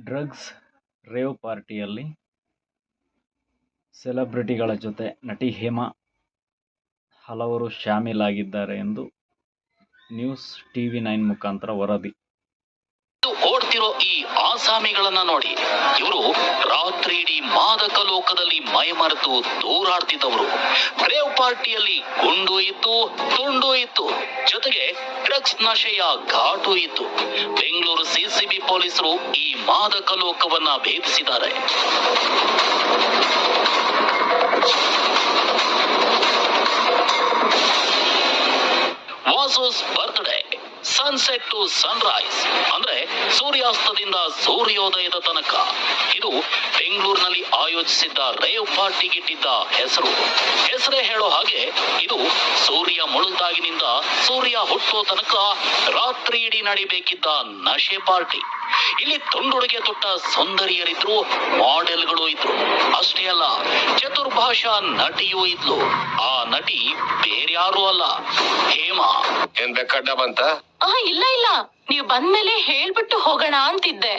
Drugs rave ಪಾರ್ಟಿಯಲ್ಲಿ ಸೆಲೆಬ್ರಿಟಿಗಳ ಜೊತೆ ನಟಿ ಹೇಮಾ ಹಲವರು ಶಾಮೀಲಾಗಿದ್ದಾರೆ ಎಂದು ನ್ಯೂಸ್ ಟಿವಿ9 ಮುಖಾಂತರ ವರದಿ. ಓಡ್ತಿರೋ ಈ ಆಸಾಮಿಗಳನ್ನ ನೋಡಿ, ಇವರು ರಾತ್ರಿಯಿಡೀ ಮಾದಕ ಲೋಕದಲ್ಲಿ ಮೈಮರೆತು ದೂರಾಡ್ತಿದ್ದವರು. ರೇವ್ ಪಾರ್ಟಿಯಲ್ಲಿ ಗುಂಡು ಇತ್ತು, ತುಂಡು ಇತ್ತು, ಜೊತೆಗೆ ಡ್ರಗ್ಸ್ ನಶೆಯ ಘಾಟು ಇತ್ತು. ಬೆಂಗಳೂರು ಸಿಸಿಬಿ ಪೊಲೀಸರು ಈ ಮಾದಕ ಲೋಕವನ್ನ ಭೇದಿಸಿದ್ದಾರೆ. ವಾಸುಸ್ ಬರ್ತ್ಡೇ ಸನ್ಸೆಟ್ ಟು ಸನ್ರೈಸ್ ಅಂದ್ರೆ ಸೂರ್ಯಾಸ್ತದಿಂದ ಸೂರ್ಯೋದಯದ ತನಕ. ಇದು ಬೆಂಗಳೂರಿನಲ್ಲಿ ಆಯೋಜಿಸಿದ್ದ ರೇವ್ ಪಾರ್ಟಿಗಿಟ್ಟಿದ್ದ ಹೆಸರೇ ಹೇಳೋ ಹಾಗೆ ಇದು ಸೂರ್ಯ ಮುಳುದಾಗಿನಿಂದ ಸೂರ್ಯ ಹುಟ್ಟೋ ತನಕ ರಾತ್ರಿ ಇಡೀ ನಡಿಬೇಕಿದ್ದ ನಶೆ ಪಾರ್ಟಿ. ಇಲ್ಲಿ ತುಂಡುಡುಗೆ ತೊಟ್ಟ ಸುಂದರಿಯರಿದ್ರು, ಮಾಡೆಲ್ಗಳು ಇದ್ರು. ಅಷ್ಟೇ ಅಲ್ಲ, ಚತುರ್ಭಾಷಾ ನಟಿಯೂ ಇದ್ಲು. ಆ ನಟಿ ಬೇರ್ಯಾರು ಅಲ್ಲ, ಹೇಮಾ. ಏನ್ ಬೇಕಡ್ಡ ಬಂತ? ಇಲ್ಲ, ನೀವು ಬಂದ್ಮೇಲೆ ಹೇಳ್ಬಿಟ್ಟು ಹೋಗೋಣ ಅಂತಿದ್ದೆ.